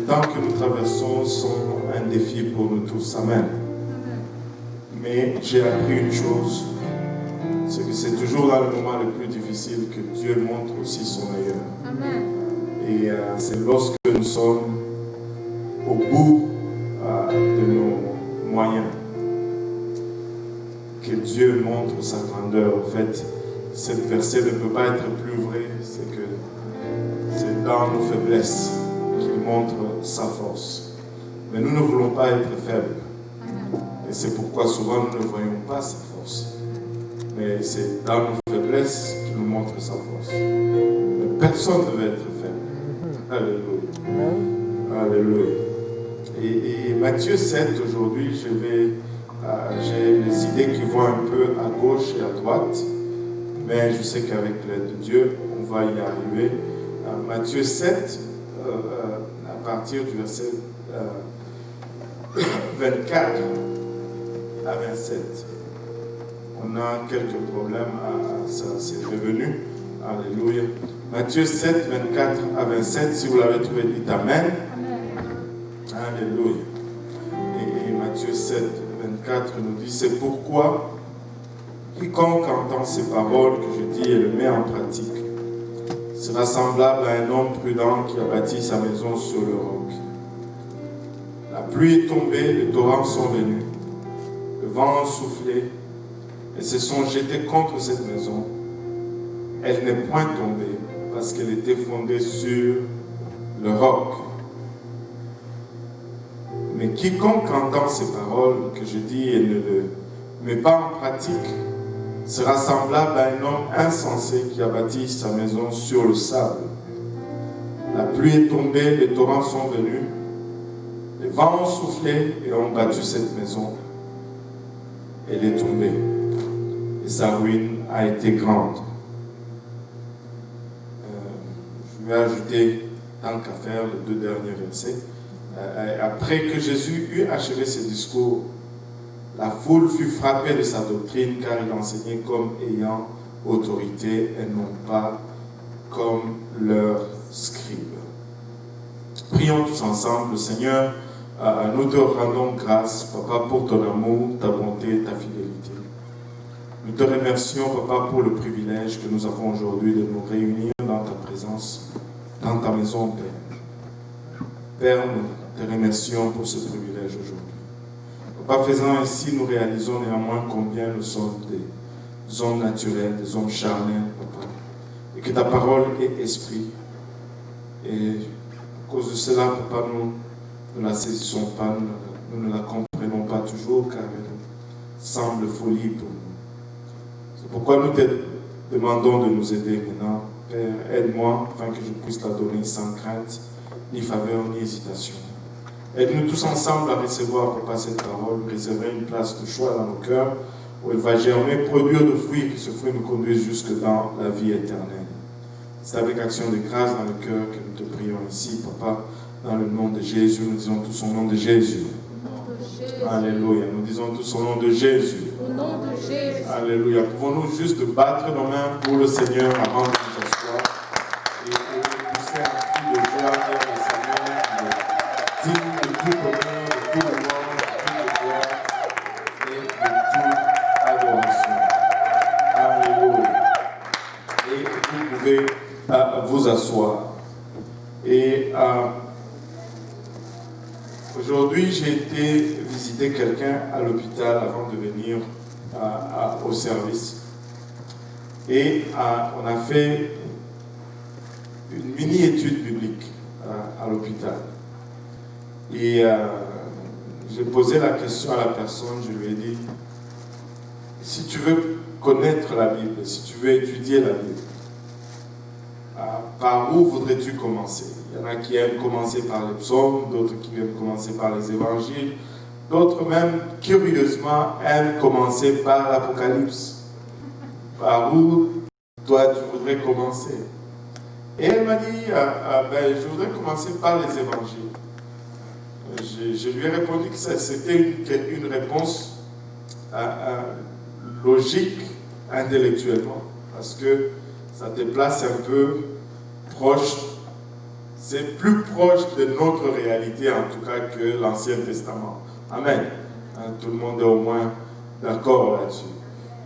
temps que nous traversons sont un défi pour nous tous. Amen. Mais j'ai appris une chose, c'est que c'est toujours dans le moment le plus difficile que Dieu montre aussi son meilleur. Amen. Et c'est lorsque nous sommes au bout de nos moyens que Dieu montre sa grandeur. En fait, cette verset ne peut pas être plus vrai, c'est que c'est dans nos faiblesses qu'il montre sa force. Mais nous ne voulons pas être faibles. Et c'est pourquoi souvent nous ne voyons pas sa force. Mais c'est dans nos faiblesses qu'il nous montre sa force. Mais personne ne veut être faible. Alléluia. Alléluia. Et Matthieu 7, aujourd'hui, j'ai des idées qui vont un peu à gauche et à droite. Mais je sais qu'avec l'aide de Dieu, on va y arriver. Matthieu 7, à partir du verset 24 à 27. On a quelques problèmes, ça c'est revenu. Alléluia. Matthieu 7, 24 à 27, si vous l'avez trouvé, dites Amen. Alléluia. Et Matthieu 7, 24 nous dit, c'est pourquoi quiconque entend ces paroles que je dis et le met en pratique sera semblable à un homme prudent qui a bâti sa maison sur le roc. La pluie est tombée, les torrents sont venus, le vent a soufflé et se sont jetés contre cette maison. Elle n'est point tombée parce qu'elle était fondée sur le roc. Mais quiconque entend ces paroles que je dis et ne le met pas en pratique sera semblable à un homme insensé qui a bâti sa maison sur le sable. La pluie est tombée, les torrents sont venus, les vents ont soufflé et ont battu cette maison. Elle est tombée et sa ruine a été grande. Je vais ajouter, tant qu'à faire, les 2 derniers versets. Après que Jésus eut achevé ses discours, la foule fut frappée de sa doctrine car il enseignait comme ayant autorité et non pas comme leurs scribes. Prions tous ensemble. Seigneur, nous te rendons grâce, Papa, pour ton amour, ta bonté, ta fidélité. Nous te remercions, Papa, pour le privilège que nous avons aujourd'hui de nous réunir dans ta présence, dans ta maison, Père. Père, nous te remercions pour ce privilège aujourd'hui. Papa, faisant ainsi, nous réalisons néanmoins combien nous sommes des hommes naturels, des hommes charnels, Papa. Et que ta parole est esprit. Et à cause de cela, Papa, nous ne la saisissons pas, nous ne la comprenons pas toujours, car elle semble folie pour nous. C'est pourquoi nous te demandons de nous aider maintenant. Père, aide-moi afin que je puisse la donner sans crainte, ni faveur, ni hésitation. Aide-nous tous ensemble à recevoir, Papa, cette parole, réserver une place de choix dans nos cœurs, où elle va germer, produire de fruits, et que ce fruit nous conduise jusque dans la vie éternelle. C'est avec action de grâce dans le cœur que nous te prions ici, Papa, dans le nom de Jésus. Nous disons tous au nom de Jésus. Alléluia. Nous disons tous au nom de Jésus. Au nom de Jésus. Alléluia. Pouvons-nous juste battre nos mains pour le Seigneur avant de nous asseoir et pousser un cri de joie vers le Seigneur, digne de tout honneur, de tout louange, de toute gloire et de toute adoration. Alléluia. Et vous pouvez vous asseoir. Et aujourd'hui, j'ai été visiter quelqu'un à l'hôpital avant de venir au service. Et on a fait une mini-étude biblique à l'hôpital. Et j'ai posé la question à la personne, je lui ai dit, si tu veux connaître la Bible, si tu veux étudier la Bible, par où voudrais-tu commencer? Il y en a qui aiment commencer par les psaumes, d'autres qui aiment commencer par les évangiles, d'autres même, curieusement, aiment commencer par l'Apocalypse. Par où, toi, tu voudrais commencer? Et elle m'a dit, je voudrais commencer par les évangiles. Je lui ai répondu que c'était une réponse logique intellectuellement, parce que ça te place un peu proche, c'est plus proche de notre réalité, en tout cas, que l'Ancien Testament. Amen. Tout le monde est au moins d'accord là-dessus.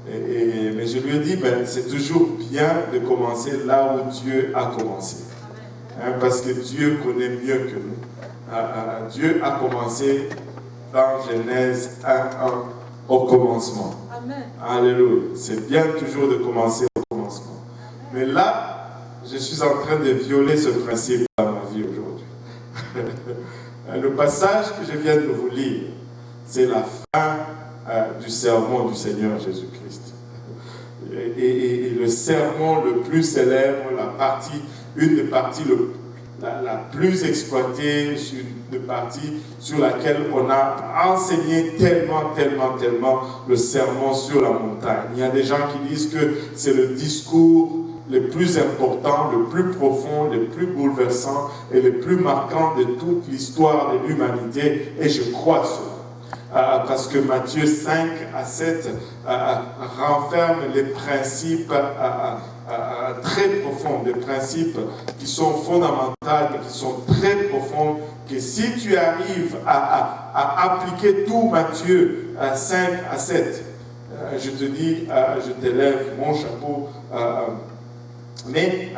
Mais je lui ai dit, c'est toujours bien de commencer là où Dieu a commencé. Parce que Dieu connaît mieux que nous. Dieu a commencé dans Genèse 1:1 au commencement. Amen. Alléluia. C'est bien toujours de commencer au commencement. Mais là, je suis en train de violer ce principe dans ma vie aujourd'hui. Le passage que je viens de vous lire, c'est la fin du sermon du Seigneur Jésus-Christ. Et le sermon le plus célèbre, une des parties la plus exploitée, une partie sur laquelle on a enseigné tellement le sermon sur la montagne. Il y a des gens qui disent que c'est le discours le plus important, le plus profond, le plus bouleversant et le plus marquant de toute l'histoire de l'humanité, et je crois cela. Parce que Matthieu 5-7 renferme les principes très profonds, des principes qui sont fondamentaux, qui sont très profonds, que si tu arrives à appliquer tout Matthieu 5-7, je te dis, je t'élève mon chapeau. Mais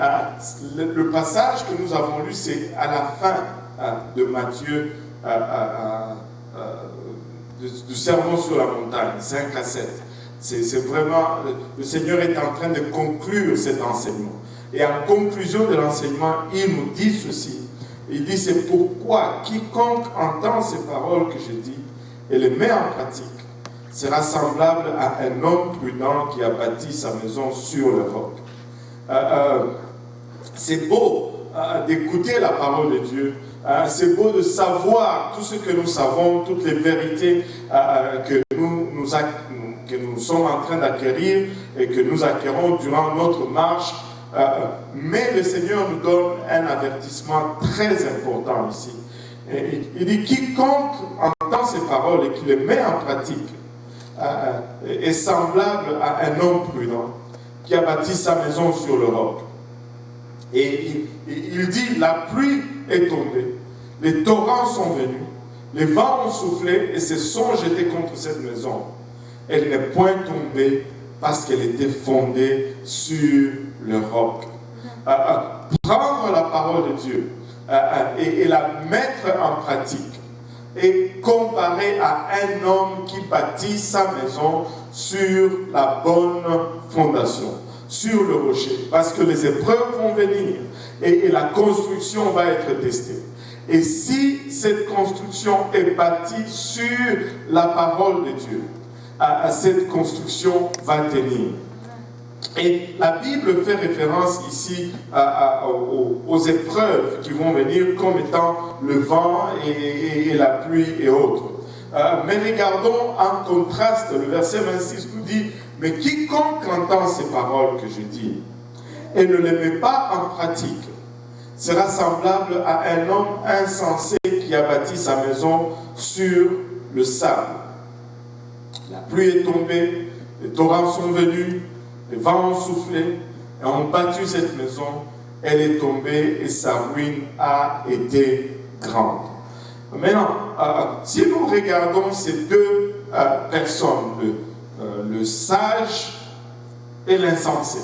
le passage que nous avons lu, c'est à la fin de Matthieu, du sermon sur la montagne, 5-7. C'est vraiment, le Seigneur est en train de conclure cet enseignement. Et en conclusion de l'enseignement, il nous dit ceci. Il dit, c'est pourquoi quiconque entend ces paroles que je dis et les met en pratique sera semblable à un homme prudent qui a bâti sa maison sur le roc. C'est beau d'écouter la parole de Dieu. C'est beau de savoir tout ce que nous savons, toutes les vérités que nous sommes en train d'acquérir et que nous acquérons durant notre marche. Mais le Seigneur nous donne un avertissement très important ici. Il dit, quiconque entend ces paroles et qui les met en pratique est semblable à un homme prudent qui a bâti sa maison sur le roc. Et il dit, la pluie est tombée, les torrents sont venus, les vents ont soufflé et se sont jetés contre cette maison. Elle n'est point tombée parce qu'elle était fondée sur le roc. Prendre la parole de Dieu et la mettre en pratique et comparer à un homme qui bâtit sa maison sur la bonne fondation, sur le rocher, parce que les épreuves vont venir et la construction va être testée. Et si cette construction est bâtie sur la parole de Dieu, cette construction va tenir. Et la Bible fait référence ici aux épreuves qui vont venir comme étant le vent et la pluie et autres. Mais regardons en contraste, le verset 26 nous dit, mais quiconque entend ces paroles que je dis et ne les met pas en pratique sera semblable à un homme insensé qui a bâti sa maison sur le sable. La pluie est tombée, les torrents sont venus, les vents ont soufflé et ont battu cette maison. Elle est tombée et sa ruine a été grande. Maintenant, si nous regardons ces deux personnes, le sage et l'insensé,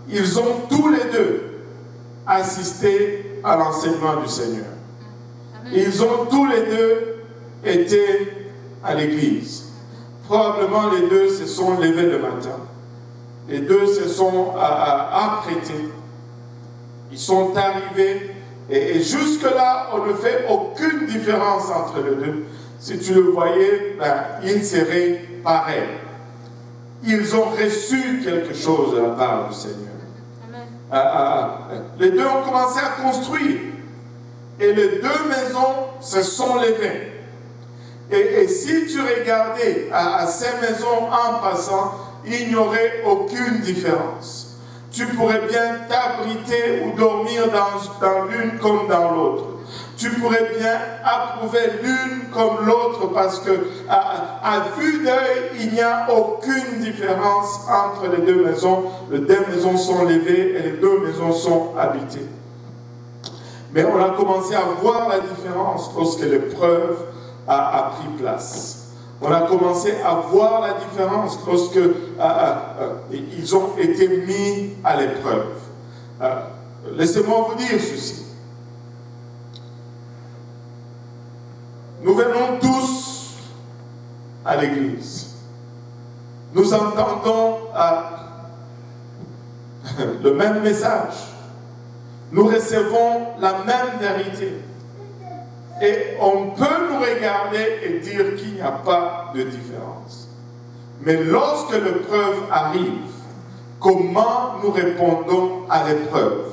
ils ont tous les deux assisté à l'enseignement du Seigneur. Ils ont tous les deux été à l'église. Probablement les deux se sont levés le matin. Les deux se sont apprêtés. Ils sont arrivés et jusque-là, on ne fait aucune différence entre les deux. Si tu le voyais, ils seraient pareils. Ils ont reçu quelque chose de la part du Seigneur. Les deux ont commencé à construire. Et les deux maisons se sont levées. Et si tu regardais à ces maisons en passant, il n'y aurait aucune différence. Tu pourrais bien t'abriter ou dormir dans l'une comme dans l'autre. Tu tu pourrais bien approuver l'une comme l'autre parce que à vue d'œil, il n'y a aucune différence entre les deux maisons. Les deux maisons sont levées et les deux maisons sont habitées. Mais on a commencé à voir la différence lorsque l'épreuve a pris place. On a commencé à voir la différence lorsque ils ont été mis à l'épreuve. Laissez-moi vous dire ceci. Nous venons tous à l'église. Nous entendons le même message. Nous recevons la même vérité. Et on peut nous regarder et dire qu'il n'y a pas de différence. Mais lorsque l'épreuve arrive, comment nous répondons à l'épreuve?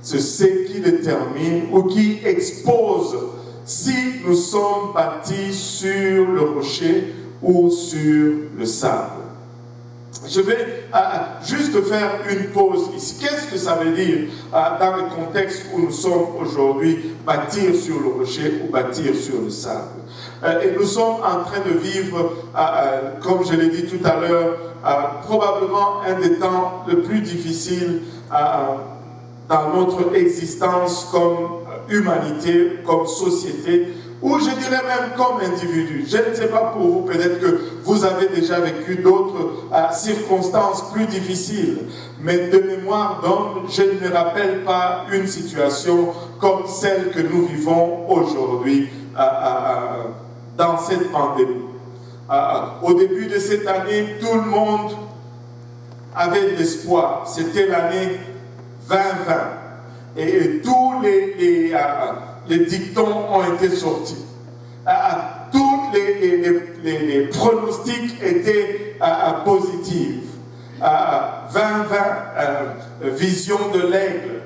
C'est ce qui détermine ou qui expose si nous sommes bâtis sur le rocher ou sur le sable. Je vais juste faire une pause ici. Qu'est-ce que ça veut dire dans le contexte où nous sommes aujourd'hui, bâtir sur le rocher ou bâtir sur le sable? Et nous sommes en train de vivre, comme je l'ai dit tout à l'heure, probablement un des temps les plus difficiles dans notre existence comme humanité, comme société, ou je dirais même comme individu. Je ne sais pas pour vous, peut-être que vous avez déjà vécu d'autres circonstances plus difficiles, mais de mémoire d'homme, je ne me rappelle pas une situation comme celle que nous vivons aujourd'hui dans cette pandémie. Au début de cette année, tout le monde avait de l'espoir. C'était l'année 2020. Et tous les dictons ont été sortis. Tous les pronostics étaient positifs. 2020, vision de l'aigle,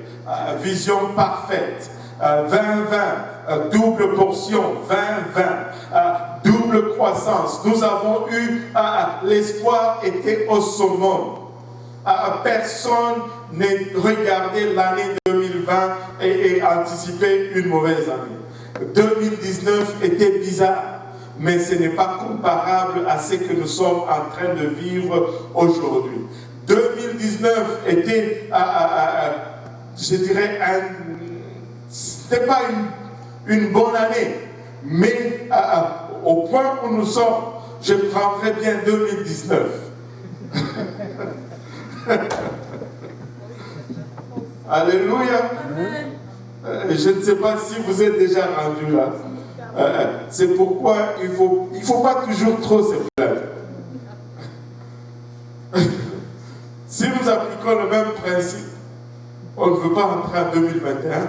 vision parfaite. 2020, double portion. 2020, double croissance. Nous avons eu, l'espoir était au summum. Personne n'a regardé l'année 2020 et anticipé une mauvaise année. 2019 était bizarre, mais ce n'est pas comparable à ce que nous sommes en train de vivre aujourd'hui. 2019 était, je dirais, c'était pas une bonne année, mais au point où nous sommes, je prendrais bien 2019. Alléluia. Je ne sais pas si vous êtes déjà rendu là. C'est pourquoi il faut pas toujours trop se plaindre. Si nous appliquons le même principe, on ne veut pas rentrer en 2021.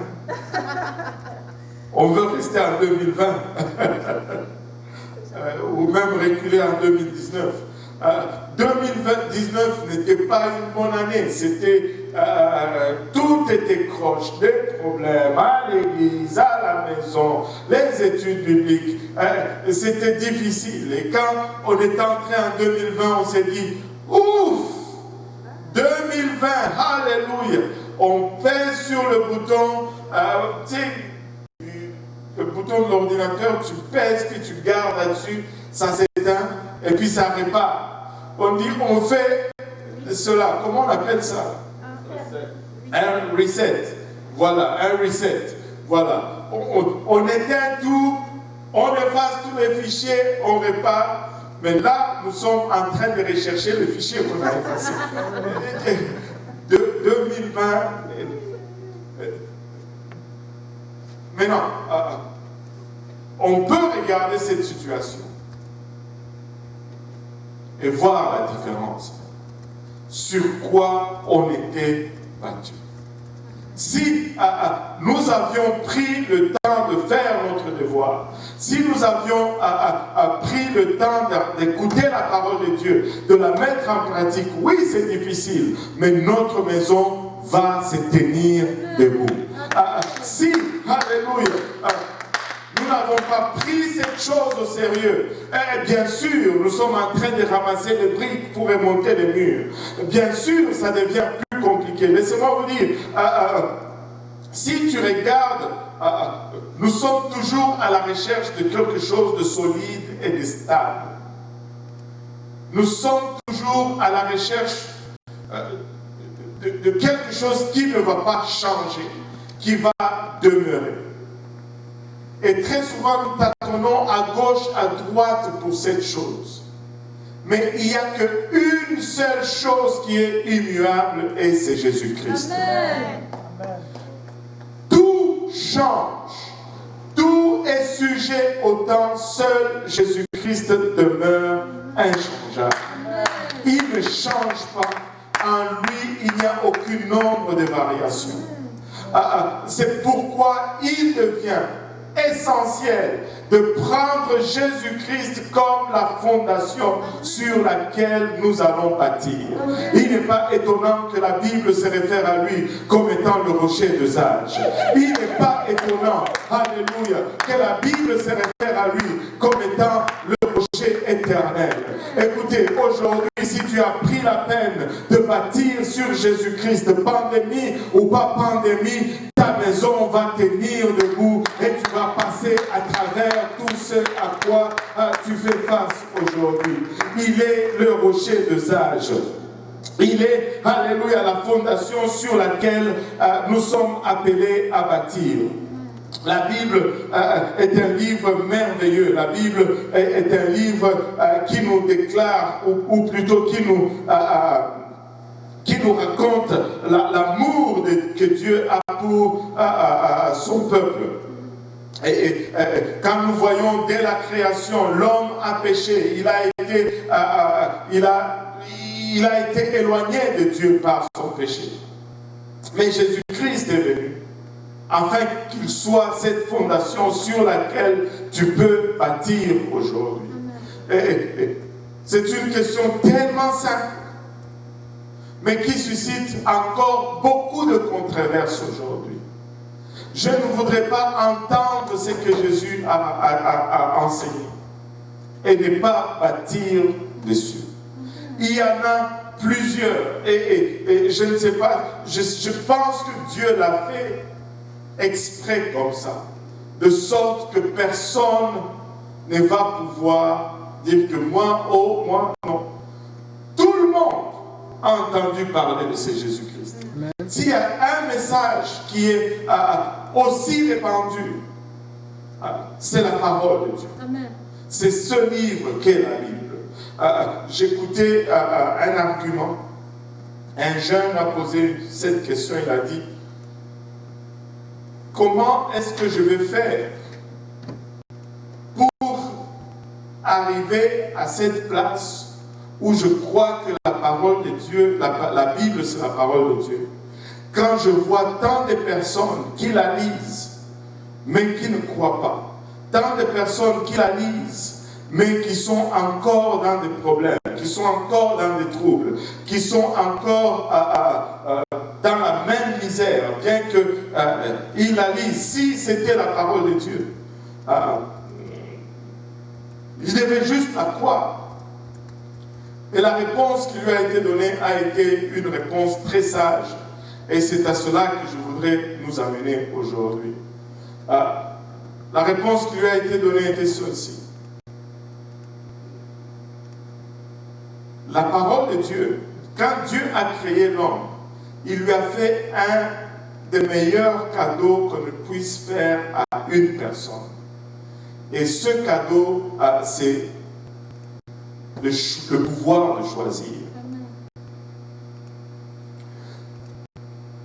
On veut rester en 2020. Ou même reculer en 2019. 2019 n'était pas une bonne année. C'était tout était croche, des problèmes à l'église, à la maison, les études bibliques. C'était difficile. Et quand on est entré en 2020, on s'est dit ouf, 2020, alléluia. On pèse sur le bouton, tu sais, le bouton de l'ordinateur, tu pèses puis tu gardes là-dessus, ça s'éteint et puis ça répare. On dit, on fait cela, comment on appelle ça? Un reset. Voilà, un reset. Voilà. On éteint tout, on efface tous les fichiers, on répare. Mais là, nous sommes en train de rechercher le fichier qu'on a effacé. De 2020. Maintenant, on peut regarder cette situation et voir la différence. Sur quoi on était battu. Si nous avions pris le temps de faire notre devoir, si nous avions pris le temps d'écouter la parole de Dieu, de la mettre en pratique, oui c'est difficile, mais notre maison va se tenir debout. Si, alléluia, nous n'avons pas pris cette chose au sérieux, bien sûr, nous sommes en train de ramasser les briques pour remonter les murs. Bien sûr, ça devient plus compliqué. Laissez-moi vous dire, Si tu regardes, nous sommes toujours à la recherche de quelque chose de solide et de stable. Nous sommes toujours à la recherche de quelque chose qui ne va pas changer, qui va demeurer. Et très souvent, nous tâtonnons à gauche, à droite pour cette chose. Mais il n'y a qu'une seule chose qui est immuable, et c'est Jésus-Christ. Tout change. Tout est sujet au temps. Seul Jésus-Christ demeure inchangeable. Il ne change pas. En lui, il n'y a aucun nombre de variations. C'est pourquoi il devient essentiel de prendre Jésus-Christ comme la fondation sur laquelle nous allons bâtir. Il n'est pas étonnant que la Bible se réfère à lui comme étant le rocher de sage. Il n'est pas étonnant, alléluia, que la Bible se réfère à lui comme étant le rocher éternel. Écoutez, aujourd'hui, si tu as pris la peine de bâtir sur Jésus-Christ, pandémie ou pas pandémie, ta maison va tenir debout et tu vas passer à travers tout ce à quoi tu fais face aujourd'hui. Il est le rocher de sage. Il est, alléluia, la fondation sur laquelle nous sommes appelés à bâtir. La Bible est un livre merveilleux. La Bible est un livre qui nous déclare, ou plutôt qui nous raconte l'amour que Dieu a pour son peuple. Et quand nous voyons dès la création, l'homme a péché, il a été éloigné de Dieu par son péché. Mais Jésus-Christ est venu afin qu'il soit cette fondation sur laquelle tu peux bâtir aujourd'hui. C'est une question tellement simple, mais qui suscite encore beaucoup de controverses aujourd'hui. Je ne voudrais pas entendre ce que Jésus a enseigné et ne pas bâtir dessus. Il y en a plusieurs et je ne sais pas, je pense que Dieu l'a fait exprès comme ça, de sorte que personne ne va pouvoir dire que moi, oh, moi, non. Tout le monde a entendu parler de ce Jésus-Christ. S'il y a un message qui est aussi répandu, c'est la parole de Dieu. C'est ce livre qu'est la Bible. J'écoutais un argument. Un jeune a posé cette question, il a dit: comment est-ce que je vais faire pour arriver à cette place où je crois que la parole de Dieu, la Bible c'est la parole de Dieu, quand je vois tant de personnes qui la lisent, mais qui ne croient pas, tant de personnes qui la lisent, mais qui sont encore dans des problèmes, qui sont encore dans des troubles, qui sont encore dans la même misère, bien qu'ils la lisent. Si c'était la parole de Dieu, il devait juste la croire. Et la réponse qui lui a été donnée a été une réponse très sage. Et c'est à cela que je voudrais nous amener aujourd'hui. La réponse qui lui a été donnée était celle-ci. La parole de Dieu, quand Dieu a créé l'homme, il lui a fait un des meilleurs cadeaux qu'on ne puisse faire à une personne. Et ce cadeau, c'est le pouvoir de choisir.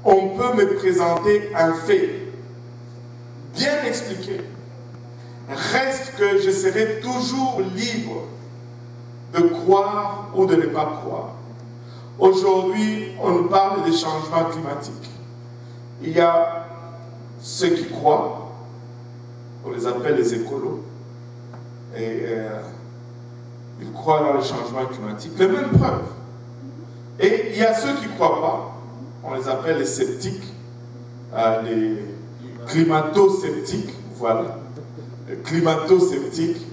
On peut me présenter un fait bien expliqué. Reste que je serai toujours libre de croire ou de ne pas croire. Aujourd'hui, on nous parle des changements climatiques. Il y a ceux qui croient, on les appelle les écolos, et ils croient dans les changements climatiques, les mêmes preuves. Et il y a ceux qui ne croient pas, on les appelle les sceptiques, les climato-sceptiques, voilà, les climato-sceptiques,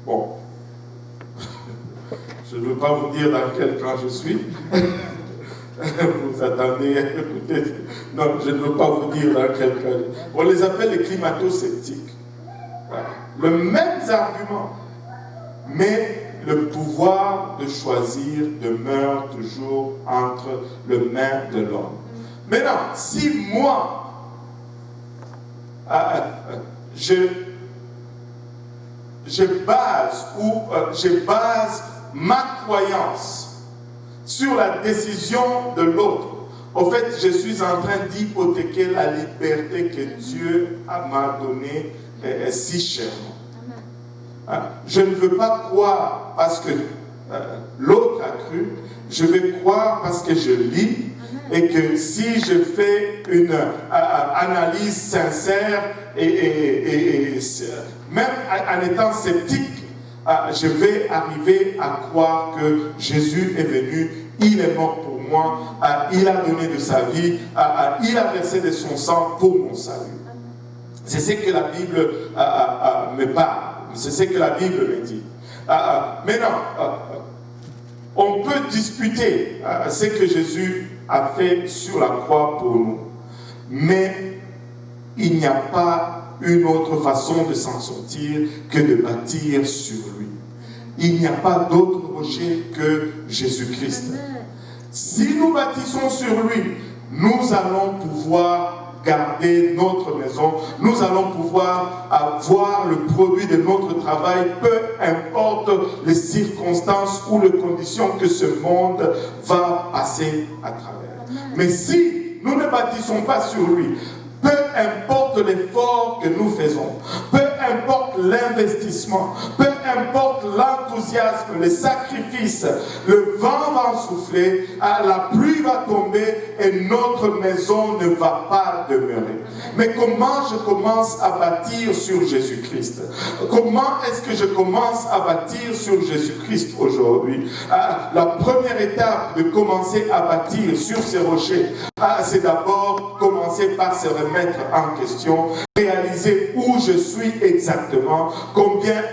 bon, je ne veux pas vous dire dans quel camp je suis. Vous attendez, écoutez. Non, je ne veux pas vous dire dans quel cas. On les appelle les climato-sceptiques. Voilà. Le même argument. Mais le pouvoir de choisir demeure toujours entre les mains de l'homme. Maintenant, si moi, je base ma croyance sur la décision de l'autre, en fait, je suis en train d'hypothéquer la liberté que Dieu m'a donnée si chèrement. Je ne veux pas croire parce que l'autre a cru, je vais croire parce que je lis, et que si je fais une analyse sincère et même en étant sceptique, je vais arriver à croire que Jésus est venu, il est mort pour moi, il a donné de sa vie, il a versé de son sang pour mon salut. C'est ce que la Bible me parle. C'est ce que la Bible me dit. Maintenant, on peut discuter ce que Jésus a fait sur la croix pour nous. Mais il n'y a pas une autre façon de s'en sortir que de bâtir sur lui. Il n'y a pas d'autre rocher que Jésus-Christ. Si nous bâtissons sur lui, nous allons pouvoir garder notre maison, nous allons pouvoir avoir le produit de notre travail, peu importe les circonstances ou les conditions que ce monde va passer à travers. Mais si nous ne bâtissons pas sur lui, peu importe l'effort que nous faisons, peu importe l'investissement, peu importe l'enthousiasme, les sacrifices, le vent va souffler, la pluie va tomber et notre maison ne va pas demeurer. Mais comment je commence à bâtir sur Jésus-Christ? Comment est-ce que je commence à bâtir sur Jésus-Christ aujourd'hui? La première étape de commencer à bâtir sur ces rochers, c'est d'abord commencer par se remettre en question, réaliser où je suis exactement, combien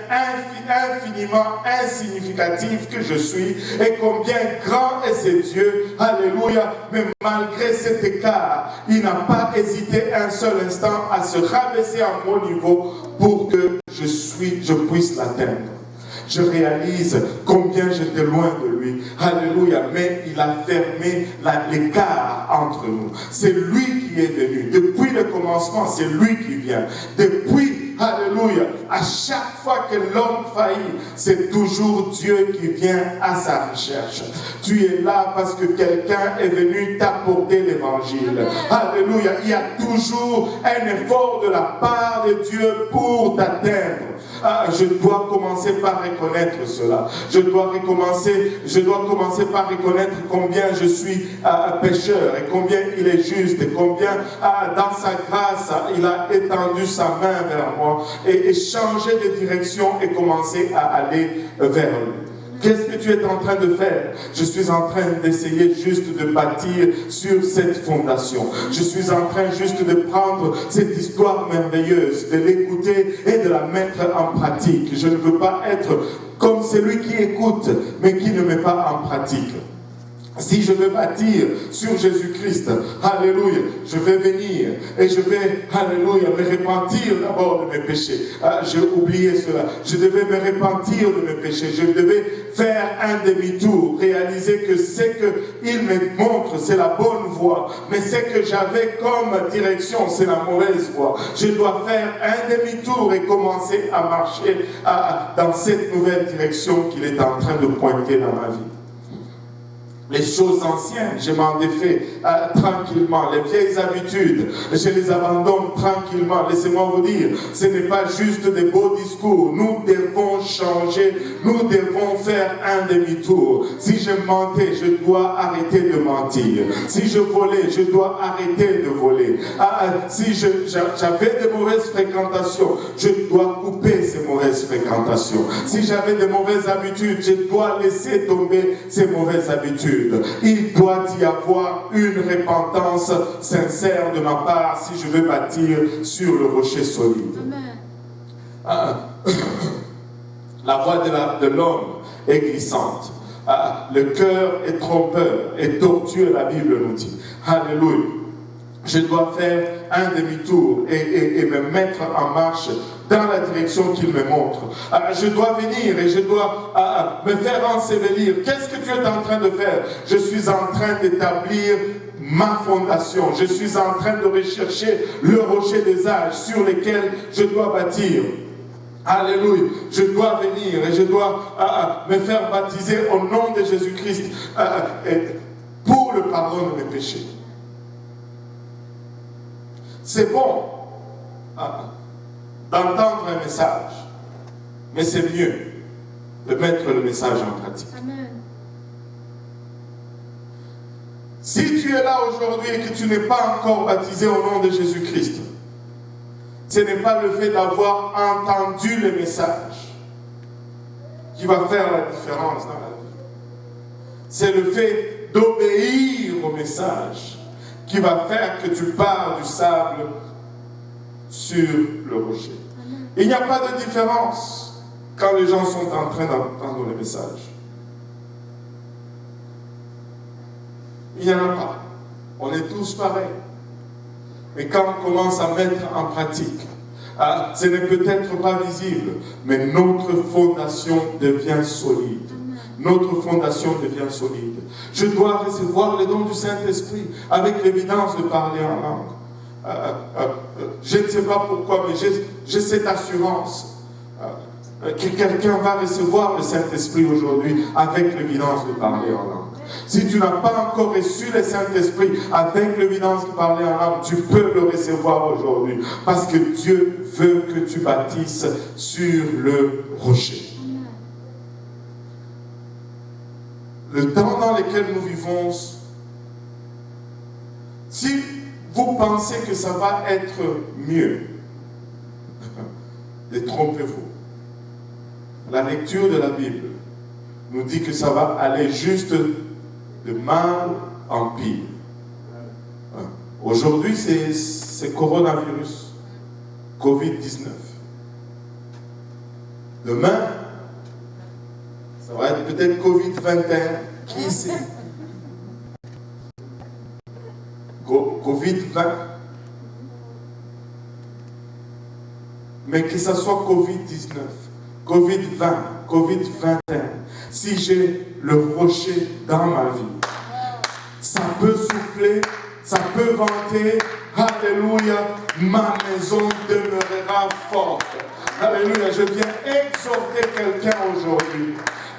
infiniment insignificatif que je suis et combien grand est ce Dieu. Alléluia. Mais malgré cet écart, il n'a pas hésité un seul instant à se rabaisser à mon niveau pour que je puisse l'atteindre. Je réalise combien j'étais loin de lui. Alléluia. Mais il a fermé l'écart entre nous. C'est lui qui est venu. Depuis le commencement, c'est lui qui vient. Depuis, alléluia, à chaque fois que l'homme faillit, c'est toujours Dieu qui vient à sa recherche. Tu es là parce que quelqu'un est venu t'apporter l'évangile. Alléluia. Il y a toujours un effort de la part de Dieu pour t'atteindre. Je dois commencer par reconnaître cela. Je dois commencer par reconnaître combien je suis pécheur et combien il est juste et combien dans sa grâce il a étendu sa main vers moi et changer de direction et commencer à aller vers lui. Qu'est-ce que tu es en train de faire? Je suis en train d'essayer juste de bâtir sur cette fondation. Je suis en train juste de prendre cette histoire merveilleuse, de l'écouter et de la mettre en pratique. Je ne veux pas être comme celui qui écoute, mais qui ne met pas en pratique. Si je veux bâtir sur Jésus-Christ, alléluia, je vais venir et je vais, alléluia, me repentir d'abord de mes péchés. J'ai oublié cela. Je devais me repentir de mes péchés. Je devais faire un demi-tour, réaliser que ce qu'il me montre, c'est la bonne voie. Mais ce que j'avais comme direction, c'est la mauvaise voie. Je dois faire un demi-tour et commencer à marcher dans cette nouvelle direction qu'il est en train de pointer dans ma vie. Les choses anciennes, je m'en défais tranquillement. Les vieilles habitudes, je les abandonne tranquillement. Laissez-moi vous dire, ce n'est pas juste des beaux discours. Nous devons changer. Nous devons faire un demi-tour. Si je mentais, je dois arrêter de mentir. Si je volais, je dois arrêter de voler. Si j'avais de mauvaises fréquentations, je dois couper ces mauvaises fréquentations. Si j'avais de mauvaises habitudes, je dois laisser tomber ces mauvaises habitudes. Il doit y avoir une repentance sincère de ma part si je veux bâtir sur le rocher solide. La voie de l'homme est glissante. Le cœur est trompeur et tortueux, la Bible nous dit. Alléluia. Je dois faire un demi-tour et me mettre en marche dans la direction qu'il me montre. Je dois venir et je dois me faire ensevelir. Qu'est-ce que tu es en train de faire? Je suis en train d'établir ma fondation. Je suis en train de rechercher le rocher des âges sur lequel je dois bâtir. Alléluia. Je dois venir et je dois me faire baptiser au nom de Jésus-Christ pour le pardon de mes péchés. C'est bon d'entendre un message, mais c'est mieux de mettre le message en pratique. Amen. Si tu es là aujourd'hui et que tu n'es pas encore baptisé au nom de Jésus-Christ, ce n'est pas le fait d'avoir entendu le message qui va faire la différence dans la vie. C'est le fait d'obéir au message qui va faire que tu pars du sable sur le rocher. Il n'y a pas de différence quand les gens sont en train d'entendre le message. Il n'y en a pas. On est tous pareils. Mais quand on commence à mettre en pratique, ce n'est peut-être pas visible, mais notre fondation devient solide. Notre fondation devient solide. Je dois recevoir le don du Saint-Esprit avec l'évidence de parler en langue. Je ne sais pas pourquoi, mais j'ai cette assurance que quelqu'un va recevoir le Saint-Esprit aujourd'hui avec l'évidence de parler en langue. Si tu n'as pas encore reçu le Saint-Esprit avec l'évidence de parler en langue, tu peux le recevoir aujourd'hui. Parce que Dieu veut que tu bâtisses sur le rocher. Le temps dans lequel nous vivons, si vous pensez que ça va être mieux, détrompez-vous. La lecture de la Bible nous dit que ça va aller juste de mal en pire. Aujourd'hui, c'est coronavirus, Covid-19. Demain, ça va être peut-être Covid-21. Qui sait? Covid-20. Mais que ce soit Covid-19, Covid-20, Covid-21, si j'ai le rocher dans ma vie, ça peut souffler, ça peut vanter. Alléluia, ma maison demeurera forte. Alléluia, je viens exhorter quelqu'un aujourd'hui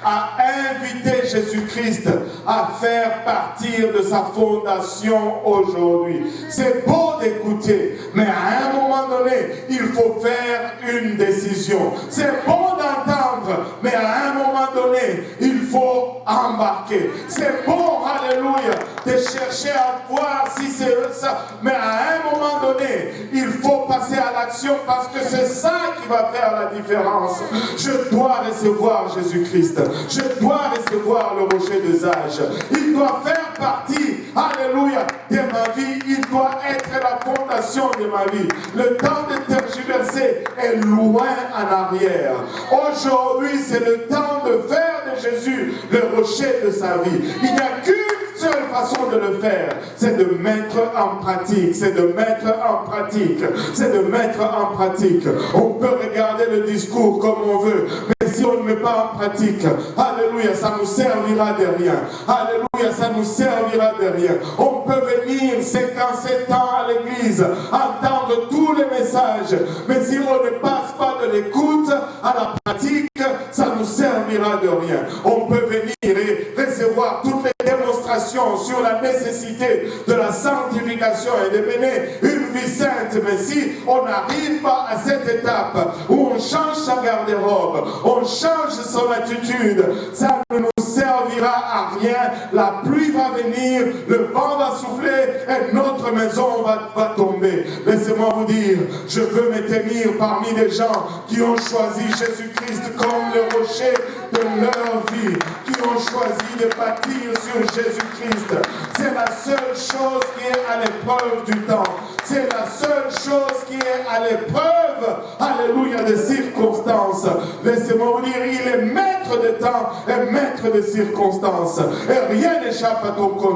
à inviter Jésus-Christ à faire partir de sa fondation aujourd'hui. C'est beau d'écouter, mais à un moment donné, il faut faire une décision. C'est bon d'entendre, mais à un moment donné, il faut embarquer. C'est bon, alléluia, de chercher à voir si c'est ça, mais à un moment donné, il faut passer à l'action parce que c'est ça qui va faire la différence. Je dois recevoir Jésus-Christ. Je dois recevoir le rocher des âges. Il doit faire partie, alléluia, de ma vie. Il doit être la fondation de ma vie. Le temps de tergiverser est loin en arrière. Aujourd'hui, c'est le temps de faire de Jésus le rocher de sa vie. Il n'y a qu'une seule façon de le faire, c'est de mettre en pratique, c'est de mettre en pratique, c'est de mettre en pratique. On peut regarder le discours comme on veut, mais si on ne met pas en pratique, alléluia, ça nous servira de rien. Alléluia, ça nous servira de rien. On peut venir 57 ans à l'église, entendre tous les messages, mais si on ne passe pas de l'écoute à la pratique, ça nous servira de rien. On peut venir et recevoir toutes les démonstrations sur la nécessité de la sanctification et de mener une vie sainte, mais si on n'arrive pas à cette étape où on change sa garde-robe, on change son attitude, ça ne nous servira à rien. La pluie va venir, le vent va souffler et notre maison va tomber. Laissez-moi vous dire, je veux me tenir parmi les gens qui ont choisi Jésus-Christ comme le rocher de leur vie, qui ont choisi de bâtir sur Jésus-Christ. C'est la seule chose qui est à l'épreuve du temps. C'est la seule chose qui est à l'épreuve, alléluia, des circonstances. Laissez-moi vous dire, il est maître maître des temps et maître des circonstances. Et rien n'échappe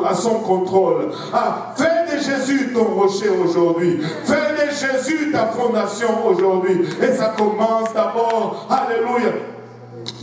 à son contrôle. Fais de Jésus ton rocher aujourd'hui. Fais de Jésus ta fondation aujourd'hui. Et ça commence d'abord, alléluia,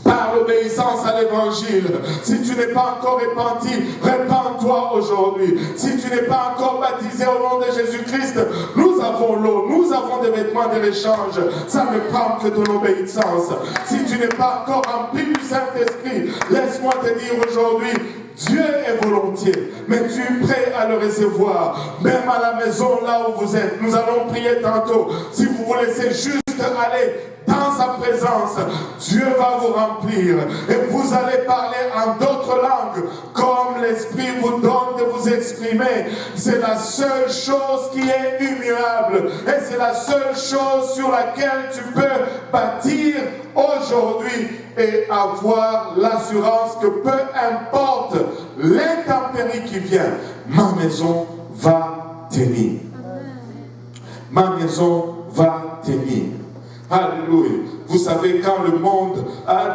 par l'obéissance à l'évangile. Si tu n'es pas encore repenti, répands-toi aujourd'hui. Si tu n'es pas encore baptisé au nom de Jésus-Christ, nous avons l'eau, nous avons des vêtements de l'échange. Ça ne prend que ton obéissance. Si tu n'es pas encore rempli du Saint-Esprit, laisse-moi te dire aujourd'hui, Dieu est volontiers, mais tu es prêt à le recevoir, même à la maison là où vous êtes. Nous allons prier tantôt. Si vous vous laissez juste aller dans sa présence, Dieu va vous remplir et vous allez parler en d'autres langues comme l'Esprit vous donne de vous exprimer. C'est la seule chose qui est immuable et c'est la seule chose sur laquelle tu peux bâtir aujourd'hui et avoir l'assurance que peu importe l'intempérie qui vient, ma maison va tenir. Ma maison va tenir. Alléluia. Vous savez, quand le monde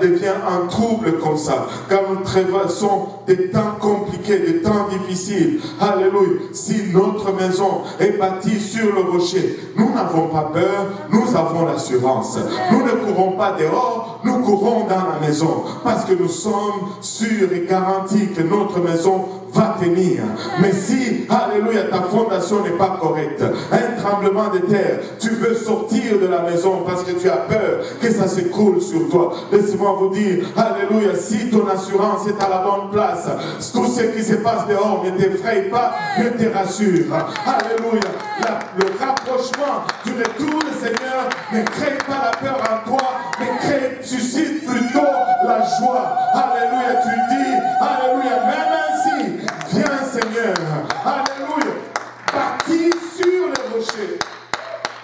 devient un trouble comme ça, quand nous traversons des temps compliqués, des temps difficiles, alléluia, si notre maison est bâtie sur le rocher, nous n'avons pas peur, nous avons l'assurance. Nous ne courons pas dehors, nous courons dans la maison, parce que nous sommes sûrs et garantis que notre maison va tenir. Mais si, alléluia, ta fondation n'est pas correcte, un tremblement de terre, tu veux sortir de la maison parce que tu as peur que ça s'écroule sur toi. Laissez-moi vous dire, alléluia, si ton assurance est à la bonne place, tout ce qui se passe dehors ne t'effraie pas, ne te rassure. Alléluia. Le rapprochement du retour du Seigneur ne crée pas la peur en toi, mais suscite plutôt la joie. Alléluia, tu dis, alléluia, même ainsi, viens Seigneur. Alléluia. Bâti sur le rocher.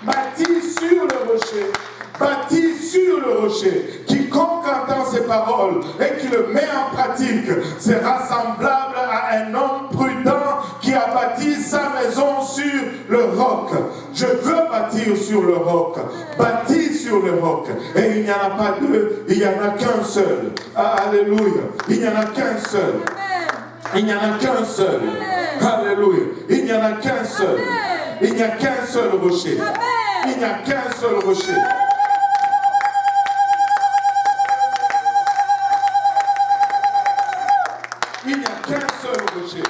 Bâti sur le rocher. Bâti sur le rocher. Quiconque entend ces paroles et qui le met en pratique sera semblable à un homme prudent qui a bâti sa maison sur le roc. Je veux bâtir sur le roc. Bâti sur le roc. Et il n'y en a pas deux, il n'y en a qu'un seul. Alléluia. Il n'y en a qu'un seul. Il n'y en a qu'un seul. Alléluia. Il n'y en a qu'un seul. Il n'y a qu'un seul rocher. Il n'y a qu'un seul rocher. Il n'y a qu'un seul rocher.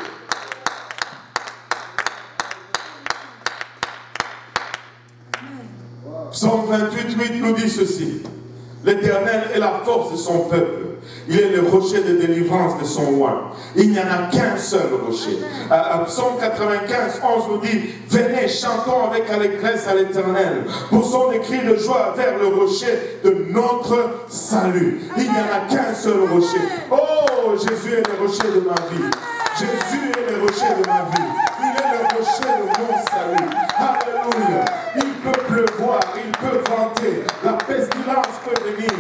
Psaume 28:8 nous dit ceci. L'Éternel est la force de son peuple. Il est le rocher de délivrance de son roi. Il n'y en a qu'un seul rocher. Psaume 95:11 nous dit, venez, chantons avec allégresse à l'Éternel. Poussons des cris de joie vers le rocher de notre salut. Il n'y en a qu'un seul rocher. Oh, Jésus est le rocher de ma vie. Jésus est le rocher de ma vie. Il est le rocher de mon salut. Alléluia. Il peut pleuvoir, il peut vanter. La pestilence peut venir,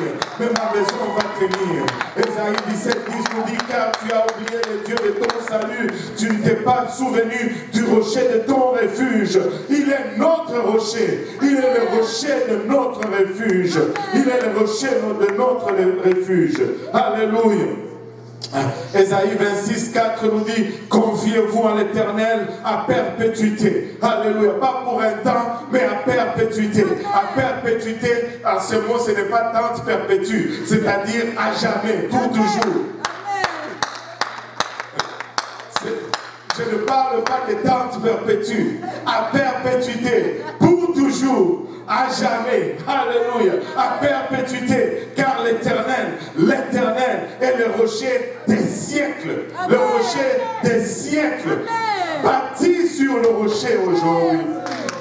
mais ma maison va tenir. Ésaïe 17:10 nous dit, car tu as oublié le Dieu de ton salut. Tu ne t'es pas souvenu du rocher de ton refuge. Il est notre rocher. Il est le rocher de notre refuge. Il est le rocher de notre refuge. Alléluia. Ésaïe 26:4 nous dit, confiez-vous à l'Éternel à perpétuité. Alléluia. Pas pour un temps, mais à perpétuité. À perpétuité, à ce mot, ce n'est pas temps perpétue, c'est-à-dire à jamais, pour toujours. Je ne parle pas de temps perpétue, à perpétuité, pour toujours. À jamais, alléluia, à perpétuité, car l'Éternel est le rocher des siècles, le rocher des siècles, bâti sur le rocher aujourd'hui,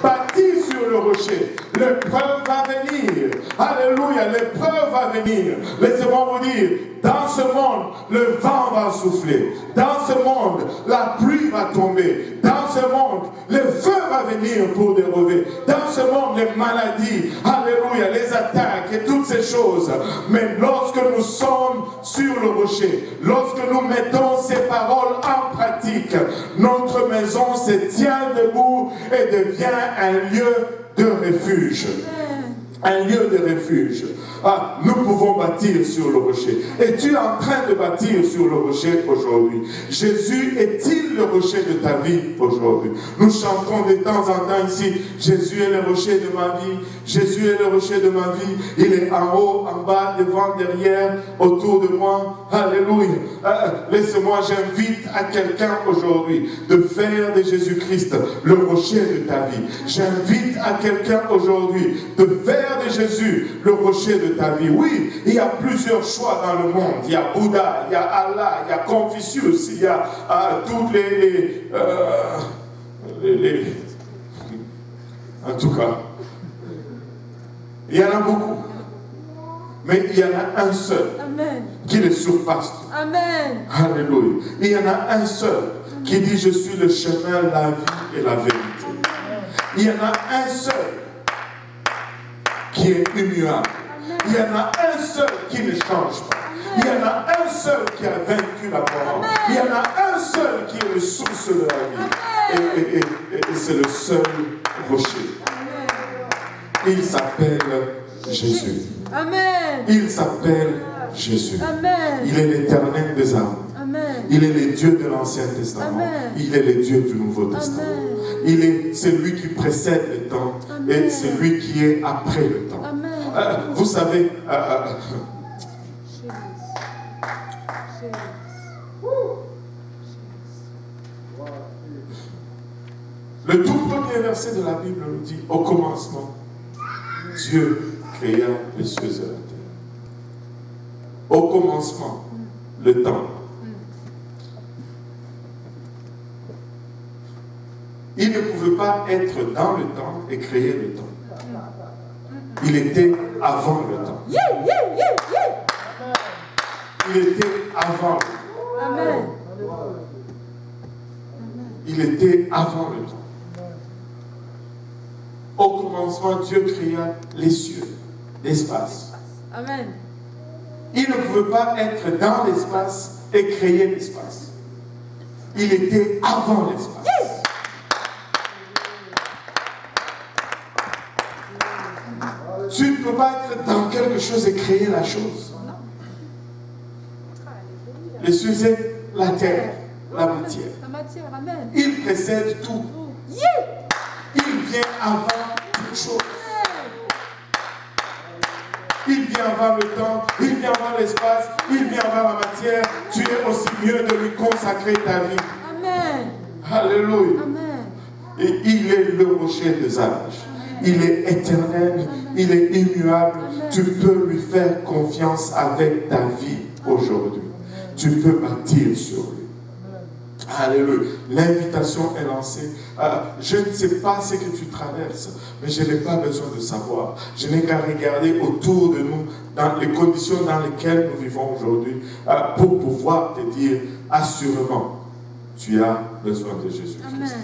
bâti sur le rocher. L'épreuve va venir, alléluia, l'épreuve va venir. Laissez-moi vous dire, dans ce monde, le vent va souffler, dans ce monde, la pluie va tomber, dans ce monde, le feu va venir pour dérober, dans ce monde, les maladies, alléluia, les attaques et toutes ces choses. Mais lorsque nous sommes sur le rocher, lorsque nous mettons ces paroles en pratique, notre maison se tient debout et devient un lieu de refuge. un lieu de refuge. Ah, nous pouvons bâtir sur le rocher. Et tu es en train de bâtir sur le rocher aujourd'hui. Jésus est-il le rocher de ta vie aujourd'hui? Nous chantons de temps en temps ici, Jésus est le rocher de ma vie, Jésus est le rocher de ma vie. Il est en haut, en bas, devant, derrière, autour de moi. Alléluia. Laisse-moi, j'invite à quelqu'un aujourd'hui de faire de Jésus-Christ le rocher de ta vie. J'invite à quelqu'un aujourd'hui de faire de Jésus le rocher de ta vie. Oui, il y a plusieurs choix dans le monde. Il y a Bouddha, il y a Allah, il y a Confucius, il y a toutes les en tout cas, il y en a beaucoup. Mais il y en a un seul qui les surpasse. Amen. Alléluia. Il y en a un seul qui dit je suis le chemin, la vie et la vérité. Il y en a un seul qui est immuable. Il y en a un seul qui ne change pas. Il y en a un seul qui a vaincu la mort. Il y en a un seul qui est le source de la vie. Et c'est le seul rocher. Il s'appelle Jésus. Amen. Il s'appelle Jésus. Amen. Il est l'Éternel des armes. Il est le Dieu de l'Ancien Testament. Amen. Il est le Dieu du Nouveau Testament. Amen. Il est celui qui précède le temps. Amen. Et celui qui est après le temps. Vous savez, le tout premier verset de la Bible nous dit, au commencement, Dieu créa les cieux et la terre. Au commencement, le temps. Il ne pouvait pas être dans le temps et créer le temps. Il était avant le temps. Il était avant le temps. Amen. Il était avant le temps. Au commencement, Dieu créa les cieux, l'espace. Amen. Il ne pouvait pas être dans l'espace et créer l'espace. Il était avant l'espace. Tu ne peux pas être dans quelque chose et créer la chose. Les cieux, c'est la terre, la matière. Il précède tout. Il vient avant toute chose. Il vient avant le temps, il vient avant l'espace, il vient avant la matière. Tu es aussi mieux de lui consacrer ta vie. Amen. Alléluia. Amen. Et il est le rocher des âges. Il est éternel, il est immuable. Tu peux lui faire confiance avec ta vie aujourd'hui. Tu peux bâtir sur lui. Alléluia. L'invitation est lancée. Je ne sais pas ce que tu traverses, mais je n'ai pas besoin de savoir. Je n'ai qu'à regarder autour de nous, dans les conditions dans lesquelles nous vivons aujourd'hui, pour pouvoir te dire, assurément, tu as besoin de Jésus-Christ.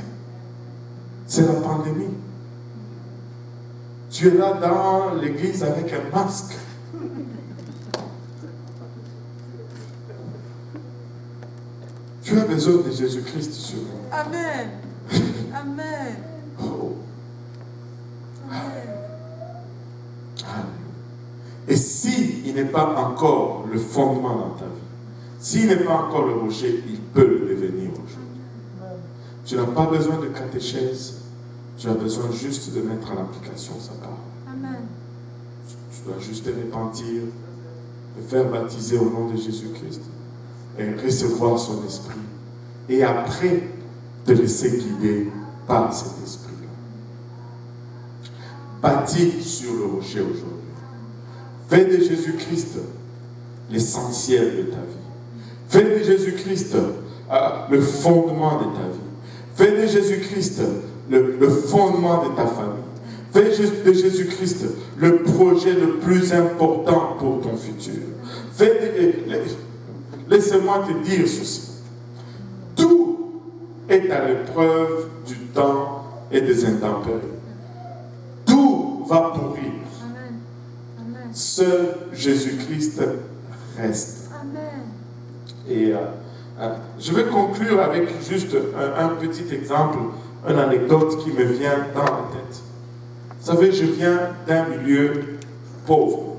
C'est la pandémie. Tu es là dans l'église avec un masque. Tu as besoin de Jésus-Christ sur toi. Amen. Amen. Oh. Amen. Et s'il n'est pas encore le fondement dans ta vie, s'il n'est pas encore le rocher, il peut le devenir aujourd'hui. Tu n'as pas besoin de catéchèse. Tu as besoin juste de mettre en application sa parole. Amen. Tu dois juste te repentir, te faire baptiser au nom de Jésus-Christ et recevoir son esprit. Et après, te laisser guider par cet esprit-là. Bâtis sur le rocher aujourd'hui. Fais de Jésus-Christ l'essentiel de ta vie. Fais de Jésus-Christ le fondement de ta vie. Fais de Jésus-Christ le fondement de ta famille. Fais de Jésus-Christ le projet le plus important pour ton futur. Laisse-moi te dire ceci. Tout est à l'épreuve du temps et des intempéries. Tout va pourrir. Amen. Amen. Seul Jésus-Christ reste. Amen. Et je vais conclure avec juste un petit exemple, une anecdote qui me vient dans la tête. Vous savez, je viens d'un milieu pauvre.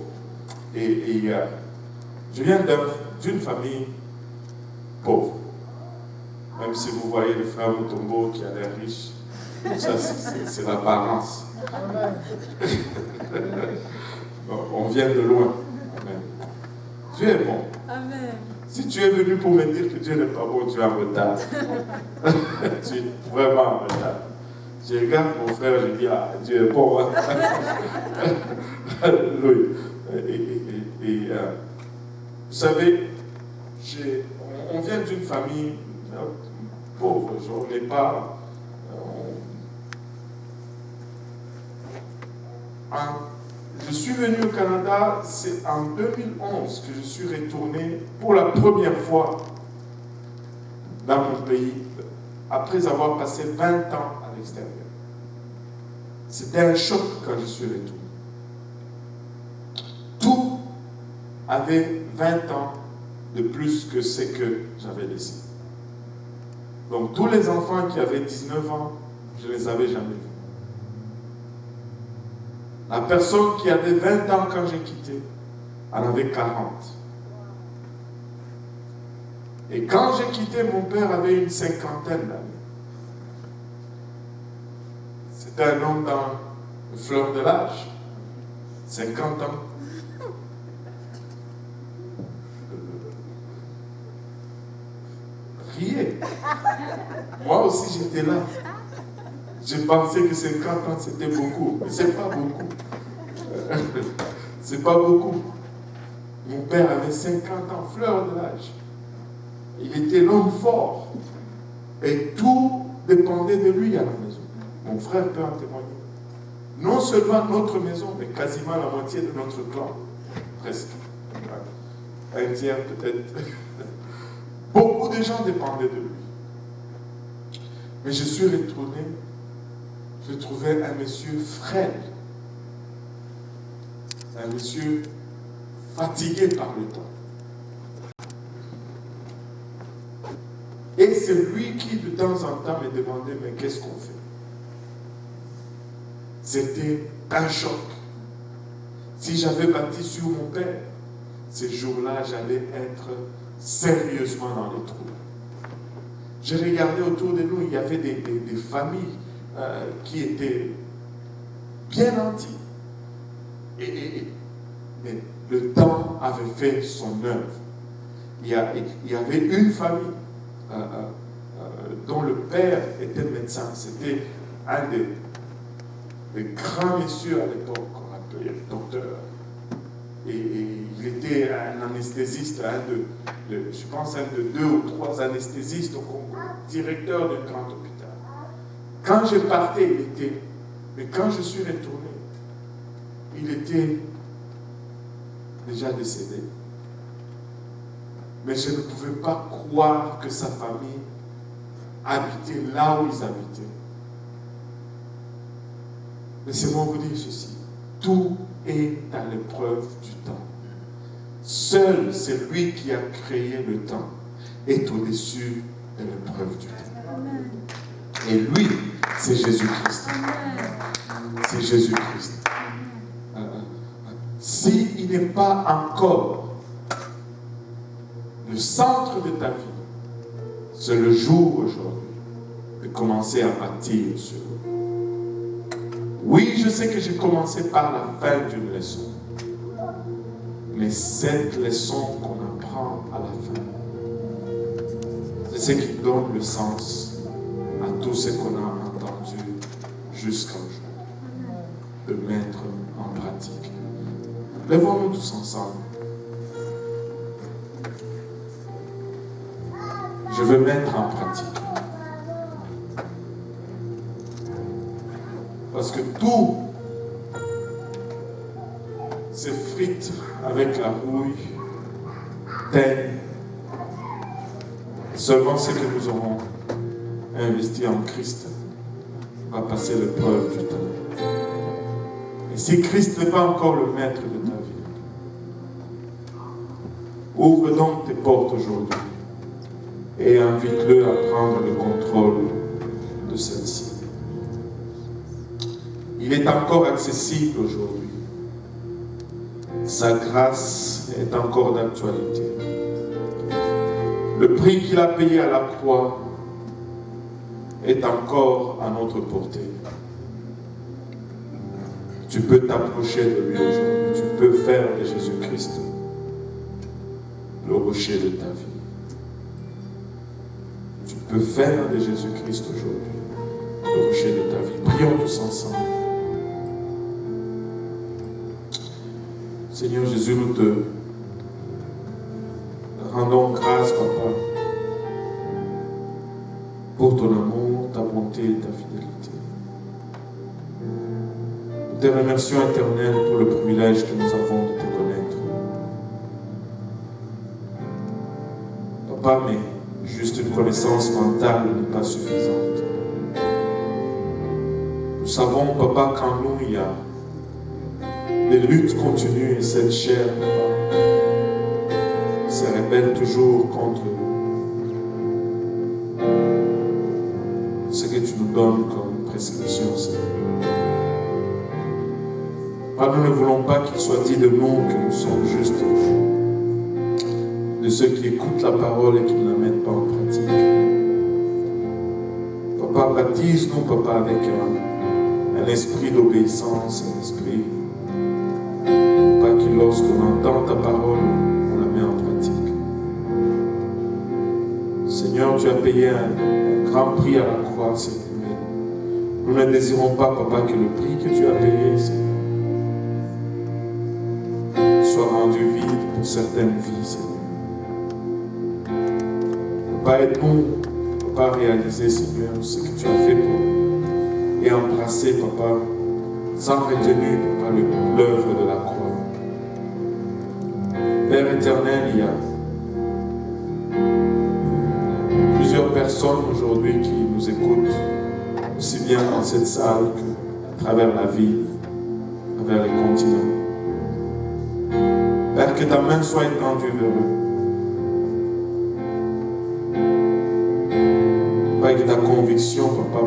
Et je viens d'une famille pauvre. Même si vous voyez le frère Mutombo qui a l'air riche, ça c'est l'apparence. On vient de loin. Amen. Dieu est bon. Amen. Si tu es venu pour me dire que Dieu n'est pas bon, tu es en retard. Tu es vraiment en retard. Je regarde mon frère, je dis, ah, Dieu est bon. Alléluia. Vous savez, on vient d'une famille pauvre. On n'est pas... je suis venu au Canada, c'est en 2011 que je suis retourné pour la première fois dans mon pays, après avoir passé 20 ans à l'extérieur. C'était un choc quand je suis retourné. Tout avait 20 ans de plus que ce que j'avais laissé. Donc tous les enfants qui avaient 19 ans, je ne les avais jamais vus. La personne qui avait 20 ans quand j'ai quitté, en avait 40. Et quand j'ai quitté, mon père avait une cinquantaine d'années. C'était un homme dans le fleur de l'âge. 50 ans. Riez. Moi aussi, j'étais là. Je pensais que 50 ans, c'était beaucoup. Mais ce n'est pas beaucoup. C'est pas beaucoup. Mon père avait 50 ans, fleur de l'âge. Il était l'homme fort. Et tout dépendait de lui à la maison. Mon frère peut en témoigner. Non seulement notre maison, mais quasiment la moitié de notre clan. Presque. Un tiers peut-être. Beaucoup de gens dépendaient de lui. Mais je suis retourné. Je trouvais un monsieur frêle. Un monsieur fatigué par le temps. Et c'est lui qui, de temps en temps, me demandait, mais qu'est-ce qu'on fait? C'était un choc. Si j'avais bâti sur mon père, ces jours-là, j'allais être sérieusement dans les trous. J'ai regardé autour de nous, il y avait des familles qui étaient bien nantis. Mais le temps avait fait son œuvre. Il y avait une famille dont le père était médecin. C'était un des grands messieurs à l'époque, qu'on appelait docteur. Et il était un anesthésiste, je pense un de 2 ou 3 anesthésistes au Congo, directeur d'un grand hôpital. Quand je partais, il était... Mais quand je suis retourné, il était déjà décédé. Mais je ne pouvais pas croire que sa famille habitait là où ils habitaient. Mais c'est moi vous dire ceci. Tout est à l'épreuve du temps. Seul celui qui a créé le temps est au-dessus de l'épreuve du temps. Et lui, c'est Jésus-Christ. C'est Jésus-Christ. S'il n'est pas encore le centre de ta vie, c'est le jour aujourd'hui de commencer à bâtir sur eux. Oui, je sais que j'ai commencé par la fin d'une leçon. Mais cette leçon qu'on apprend à la fin, c'est ce qui donne le sens à tout ce qu'on a entendu jusqu'à aujourd'hui. De mettre en pratique. Lèvons-nous tous ensemble. Je veux mettre en pratique. Parce que tout s'effrite avec la rouille, teigne. Seulement ce que nous aurons investi en Christ va passer l'épreuve du temps. Et si Christ n'est pas encore le maître de ta vie, ouvre donc tes portes aujourd'hui et invite-le à prendre le contrôle de celle-ci. Il est encore accessible aujourd'hui. Sa grâce est encore d'actualité. Le prix qu'il a payé à la croix est encore à notre portée. Tu peux t'approcher de lui aujourd'hui. Tu peux faire de Jésus-Christ le rocher de ta vie. Tu peux faire de Jésus-Christ aujourd'hui le rocher de ta vie. Prions tous ensemble. Seigneur Jésus, nous te rendons grâce, Papa, pour ton amour, ta bonté et ta fidélité. Nous te remercions, Éternel, pour le privilège que nous avons de te connaître. Papa, mais juste une connaissance mentale n'est pas suffisante. Nous savons, Papa, qu'en nous, il y a des luttes continues et cette chair, Papa, se rebelle toujours contre ce que tu nous donnes comme prescription, Seigneur. Nous ne voulons pas qu'il soit dit de nous que nous sommes juste de ceux qui écoutent la parole et qui ne la mettent pas en pratique. Papa, baptise-nous, Papa, avec un esprit d'obéissance, un esprit, Papa, que lorsqu'on entend ta parole, on la met en pratique. Seigneur, tu as payé un grand prix à la croix, Seigneur. Nous ne désirons pas, Papa, que le prix que tu as payé, Seigneur, soit rendu vide pour certaines vies, Seigneur. Papa, aide-nous, Papa, à réaliser, Seigneur, ce que tu as fait pour nous et embrasser, Papa, sans retenue, Papa, l'œuvre de la croix. Père éternel, il y a plusieurs personnes aujourd'hui qui nous écoutent, aussi bien dans cette salle qu'à travers la ville, à travers les continents. Père, que ta main soit étendue vers eux. Père, que ta conviction, Papa,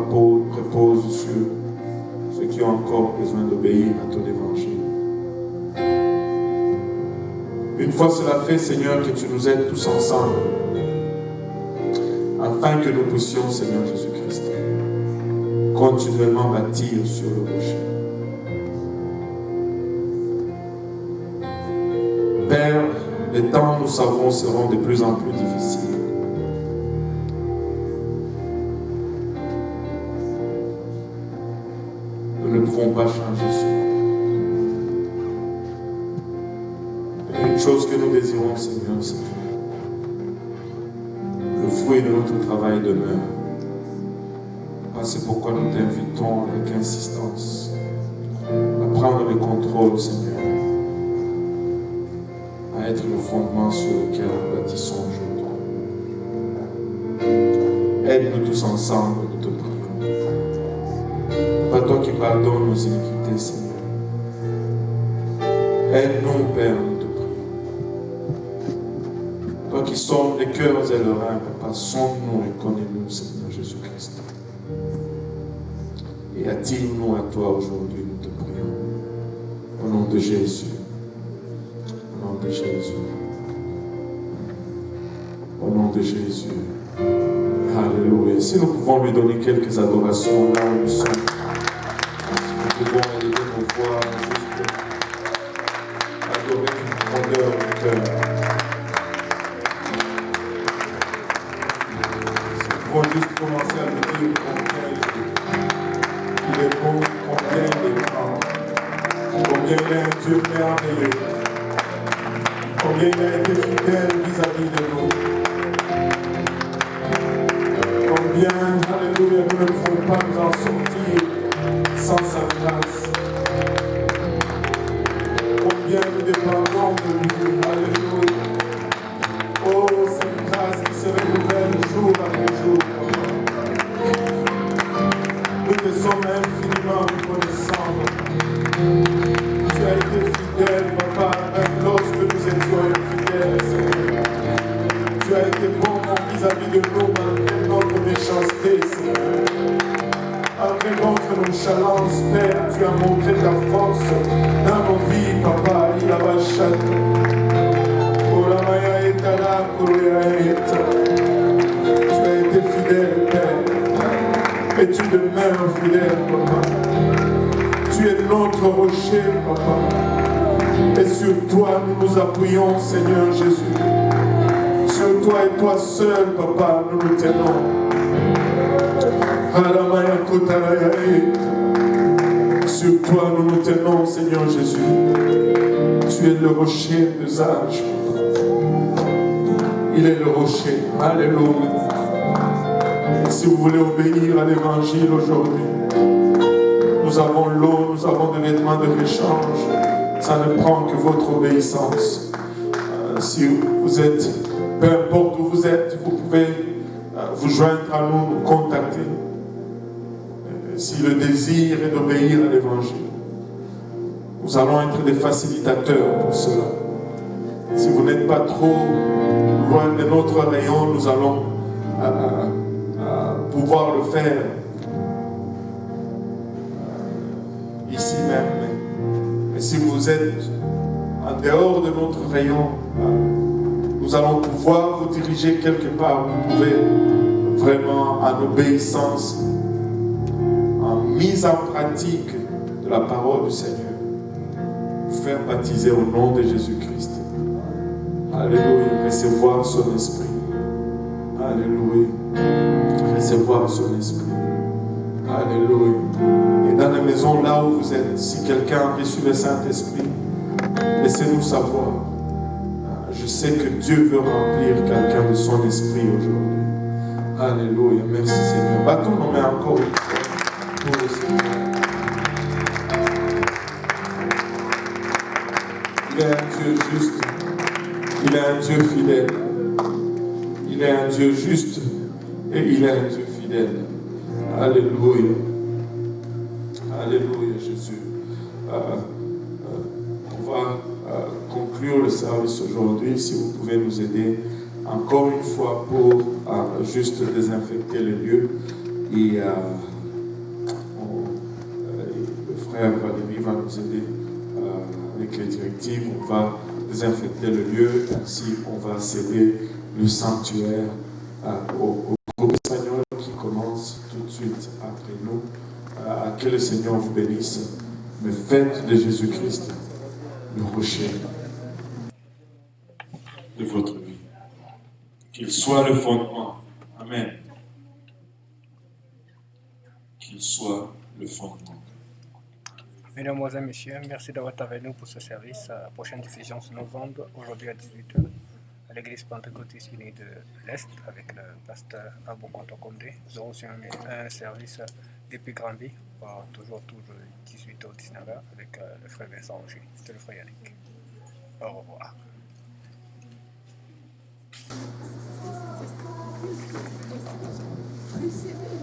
repose sur ceux qui ont encore besoin d'obéir à ton évangile. Une fois cela fait, Seigneur, que tu nous aides tous ensemble, afin que nous puissions, Seigneur Jésus-Christ, continuellement bâtir sur le rocher. Père, les temps, nous savons, seront de plus en plus difficiles. Nous ne pouvons pas changer cela. Une chose que nous désirons, Seigneur, c'est que le fruit de notre travail demeure. C'est pourquoi nous t'invitons avec insistance à prendre le contrôle, Seigneur, à être le fondement sur lequel nous bâtissons aujourd'hui. Aide-nous tous ensemble, nous te prions. Pas toi qui pardonnes nos iniquités, Seigneur. Aide-nous, Père, nous te prions. Toi qui sondes les cœurs et les reins, Papa, sonde-nous et connais-nous, Seigneur Jésus-Christ. Et attire-nous à toi aujourd'hui, nous te prions. Au nom de Jésus. Au nom de Jésus. Au nom de Jésus. Alléluia. Si nous pouvons lui donner quelques adorations là où nous sommes. Nous pouvons élever nos voix juste adorer une grandeur de cœur. Nous pouvons juste commencer à lui dire combien il est bon, combien il est grand, combien il est un Dieu merveilleux, combien il a été fidèle vis-à-vis de nous, combien, alléluia, nous ne pouvons pas nous en sortir sans sa grâce, combien nous dépendons de lui, alléluia. Oh, cette grâce qui se renouvelle jour après jour. Nous te sommes infiniment reconnaissants. Tu as été fidèle, Papa, même lorsque nous étions infidèles, Seigneur. Tu as été bon vis-à-vis de nous, malgré notre méchanceté, Seigneur. Malgré notre nonchalance, Père, tu as montré ta force dans nos vies, papa. Il a bachat. Tu as été fidèle, Père. Et tu demeures fidèle, papa. Tu es notre rocher, papa. Et sur toi, nous nous appuyons, Seigneur Jésus. Sur toi et toi seul, papa, nous nous tenons. Sur toi, nous nous tenons, Seigneur Jésus. Tu es le rocher des âges. Il est le rocher. Alléluia. Et si vous voulez obéir à l'évangile aujourd'hui, nous avons l'eau, nous avons des vêtements de rechange. Ça ne prend que votre obéissance. Si vous êtes, peu importe où vous êtes, vous pouvez vous joindre à nous, nous contacter. Si le désir est d'obéir à l'évangile, nous allons être des facilitateurs pour cela. Si vous n'êtes pas trop loin de notre rayon, nous allons pouvoir le faire ici même. Mais si vous êtes en dehors de notre rayon, nous allons pouvoir vous diriger quelque part. Vous pouvez vraiment, en obéissance, en mise en pratique de la parole du Seigneur, vous faire baptiser au nom de Jésus-Christ. Alléluia. Recevoir son esprit. Alléluia. Recevoir son esprit. Alléluia. Et dans la maison, là où vous êtes, si quelqu'un a reçu le Saint-Esprit, laissez-nous savoir. Je sais que Dieu veut remplir quelqu'un de son esprit aujourd'hui. Alléluia. Merci Seigneur. Battons nos mains encore une fois pour le Seigneur. Il est un Dieu juste. Il est un Dieu fidèle. Il est un Dieu juste et il est un Dieu fidèle. Alléluia. Alléluia, Jésus. On va conclure le service aujourd'hui. Si vous pouvez nous aider encore une fois pour juste désinfecter le lieu. Et le frère Valérie va nous aider avec les directives. On va désinfecter le lieu, ainsi on va céder le sanctuaire au groupe espagnol qui commence tout de suite après nous. Que le Seigneur vous bénisse. Mais faites de Jésus-Christ le rocher de votre vie. Qu'il soit le fondement. Amen. Qu'il soit le fondement. Mesdames, Messieurs, merci d'avoir été avec nous pour ce service. Prochaine diffusion ce novembre, aujourd'hui à 18h, à l'église pentecôtiste unie de l'Est, avec le pasteur Abou Condé. Nous aurons aussi un service depuis Granby, toujours 18h, 19h, avec le frère Vincent Roger. C'était le frère Yannick. Au revoir. Merci.